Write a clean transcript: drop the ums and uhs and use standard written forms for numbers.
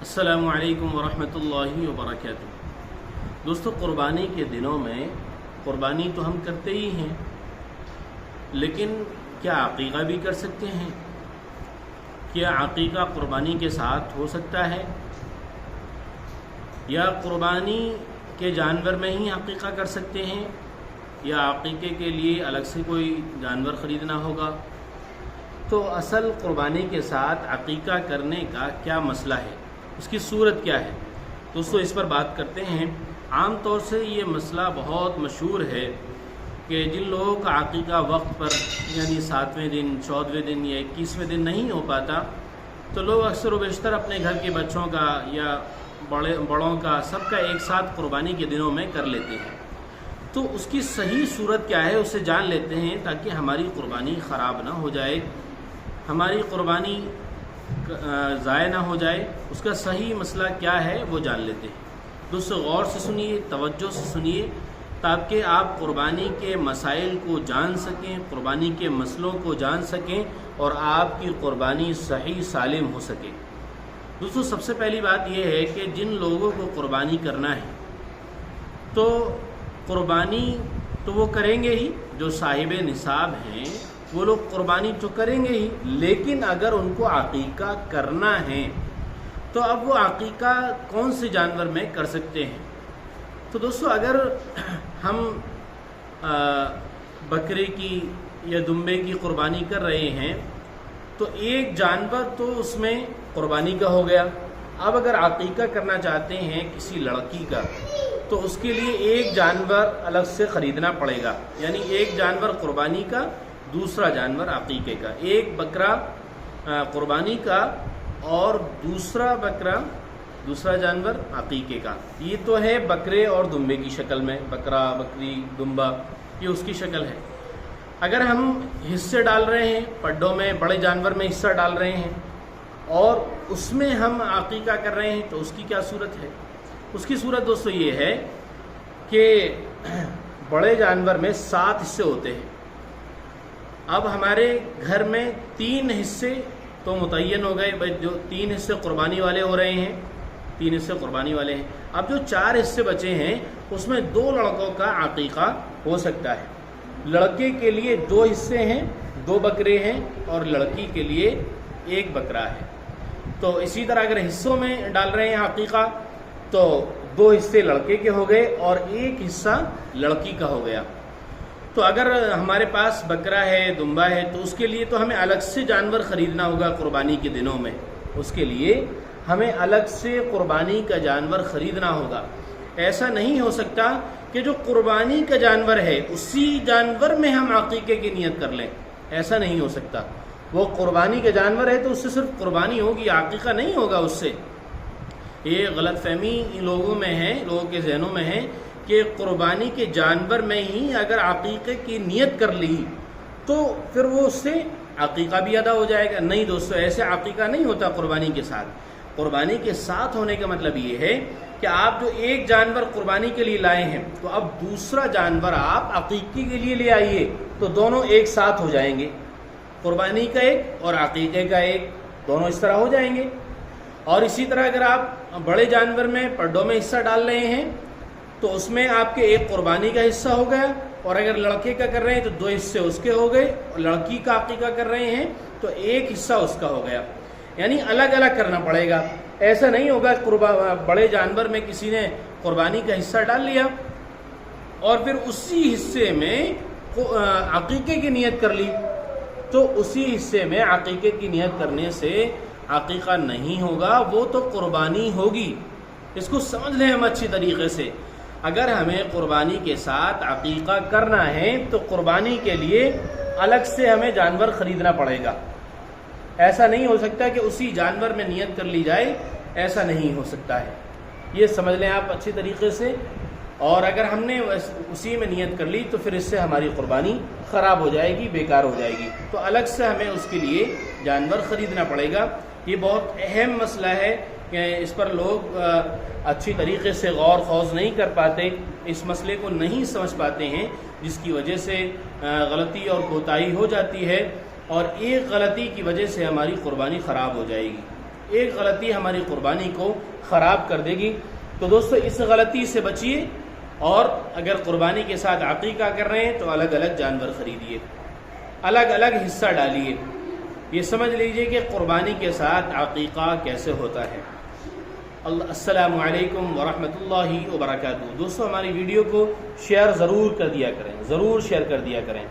السلام علیکم ورحمۃ اللہ وبرکاتہ۔ دوستو، قربانی کے دنوں میں قربانی تو ہم کرتے ہی ہیں، لیکن کیا عقیقہ بھی کر سکتے ہیں؟ کیا عقیقہ قربانی کے ساتھ ہو سکتا ہے، یا قربانی کے جانور میں ہی عقیقہ کر سکتے ہیں، یا عقیقے کے لیے الگ سے کوئی جانور خریدنا ہوگا؟ تو اصل قربانی کے ساتھ عقیقہ کرنے کا کیا مسئلہ ہے، اس کی صورت کیا ہے؟ دوستو، اس پر بات کرتے ہیں۔ عام طور سے یہ مسئلہ بہت مشہور ہے کہ جن لوگوں کا عقیقہ وقت پر یعنی 7ویں دن، 14ویں دن یا 21ویں دن نہیں ہو پاتا، تو لوگ اکثر و بیشتر اپنے گھر کے بچوں کا یا بڑوں کا سب کا ایک ساتھ قربانی کے دنوں میں کر لیتے ہیں۔ تو اس کی صحیح صورت کیا ہے اسے جان لیتے ہیں، تاکہ ہماری قربانی خراب نہ ہو جائے، ہماری قربانی ضائع نہ ہو جائے۔ اس کا صحیح مسئلہ کیا ہے وہ جان لیتے ہیں۔ دوستو، غور سے سنیے، توجہ سے سنیے، تاکہ آپ قربانی کے مسائل کو جان سکیں، قربانی کے مسئلوں کو جان سکیں، اور آپ کی قربانی صحیح سالم ہو سکے۔ دوستو، سب سے پہلی بات یہ ہے کہ جن لوگوں کو قربانی کرنا ہے تو قربانی تو وہ کریں گے ہی، جو صاحب نصاب ہیں وہ لوگ قربانی تو کریں گے ہی، لیکن اگر ان کو عقیقہ کرنا ہے تو اب وہ عقیقہ کون سے جانور میں کر سکتے ہیں؟ تو دوستو، اگر ہم بکرے کی یا دمبے کی قربانی کر رہے ہیں تو ایک جانور تو اس میں قربانی کا ہو گیا۔ اب اگر عقیقہ کرنا چاہتے ہیں کسی لڑکی کا تو اس کے لیے ایک جانور الگ سے خریدنا پڑے گا، یعنی ایک جانور قربانی کا، دوسرا جانور عقیقے کا، ایک بکرا قربانی کا اور دوسرا جانور عقیقے کا۔ یہ تو ہے بکرے اور دمبے کی شکل میں، بکرا، بکری، دمبا، یہ اس کی شکل ہے۔ اگر ہم حصے ڈال رہے ہیں پڈوں میں، بڑے جانور میں حصہ ڈال رہے ہیں اور اس میں ہم عقیقہ کر رہے ہیں تو اس کی کیا صورت ہے؟ اس کی صورت دوستو یہ ہے کہ بڑے جانور میں 7 حصے ہوتے ہیں۔ اب ہمارے گھر میں 3 حصے تو متعین ہو گئے، بھائی جو 3 حصے قربانی والے ہو رہے ہیں، 3 حصے قربانی والے ہیں۔ اب جو 4 حصے بچے ہیں اس میں 2 لڑکوں کا عقیقہ ہو سکتا ہے۔ لڑکے کے لیے 2 حصے ہیں، 2 بکرے ہیں، اور لڑکی کے لیے 1 بکرا ہے۔ تو اسی طرح اگر حصوں میں ڈال رہے ہیں عقیقہ تو 2 حصے لڑکے کے ہو گئے اور 1 حصہ لڑکی کا ہو گیا۔ تو اگر ہمارے پاس بکرا ہے، دمبا ہے، تو اس کے لیے تو ہمیں الگ سے جانور خریدنا ہوگا قربانی کے دنوں میں، اس کے لیے ہمیں الگ سے قربانی کا جانور خریدنا ہوگا۔ ایسا نہیں ہو سکتا کہ جو قربانی کا جانور ہے اسی جانور میں ہم عقیقے کی نیت کر لیں، ایسا نہیں ہو سکتا۔ وہ قربانی کا جانور ہے تو اس سے صرف قربانی ہوگی، عقیقہ نہیں ہوگا اس سے۔ یہ غلط فہمی لوگوں میں ہے، لوگوں کے ذہنوں میں ہے کہ قربانی کے جانور میں ہی اگر عقیقے کی نیت کر لی تو پھر وہ اس سے عقیقہ بھی ادا ہو جائے گا۔ نہیں دوستو، ایسے عقیقہ نہیں ہوتا قربانی کے ساتھ۔ قربانی کے ساتھ ہونے کا مطلب یہ ہے کہ آپ جو ایک جانور قربانی کے لیے لائے ہیں تو اب دوسرا جانور آپ عقیقے کے لیے لے آئیے، تو دونوں ایک ساتھ ہو جائیں گے، قربانی کا ایک اور عقیقے کا ایک، دونوں اس طرح ہو جائیں گے۔ اور اسی طرح اگر آپ بڑے جانور میں پڈوں میں حصہ ڈال رہے ہیں تو اس میں آپ کے ایک قربانی کا حصہ ہو گیا، اور اگر لڑکے کا کر رہے ہیں تو 2 حصے اس کے ہو گئے، اور لڑکی کا عقیقہ کر رہے ہیں تو 1 حصہ اس کا ہو گیا، یعنی الگ الگ کرنا پڑے گا۔ ایسا نہیں ہوگا بڑے جانور میں کسی نے قربانی کا حصہ ڈال لیا اور پھر اسی حصے میں عقیقے کی نیت کر لی، تو اسی حصے میں عقیقے کی نیت کرنے سے عقیقہ نہیں ہوگا، وہ تو قربانی ہوگی۔ اس کو سمجھ لیں ہم اچھی طریقے سے۔ اگر ہمیں قربانی کے ساتھ عقیقہ کرنا ہے تو قربانی کے لیے الگ سے ہمیں جانور خریدنا پڑے گا۔ ایسا نہیں ہو سکتا کہ اسی جانور میں نیت کر لی جائے، ایسا نہیں ہو سکتا ہے، یہ سمجھ لیں آپ اچھی طریقے سے۔ اور اگر ہم نے اسی میں نیت کر لی تو پھر اس سے ہماری قربانی خراب ہو جائے گی، بیکار ہو جائے گی، تو الگ سے ہمیں اس کے لیے جانور خریدنا پڑے گا۔ یہ بہت اہم مسئلہ ہے کہ اس پر لوگ اچھی طریقے سے غور خوض نہیں کر پاتے، اس مسئلے کو نہیں سمجھ پاتے ہیں، جس کی وجہ سے غلطی اور کوتاہی ہو جاتی ہے، اور ایک غلطی کی وجہ سے ہماری قربانی خراب ہو جائے گی۔ ایک غلطی ہماری قربانی کو خراب کر دے گی. تو دوستو اس غلطی سے بچیے، اور اگر قربانی کے ساتھ عقیقہ کر رہے ہیں تو الگ الگ جانور خریدیے، الگ الگ حصہ ڈالیے. یہ سمجھ لیجئے کہ قربانی کے ساتھ عقیقہ کیسے ہوتا ہے. السلام علیکم ورحمۃ اللہ وبرکاتہ. دوستو ہماری ویڈیو کو شیئر ضرور کر دیا کریں، ضرور شیئر کر دیا کریں.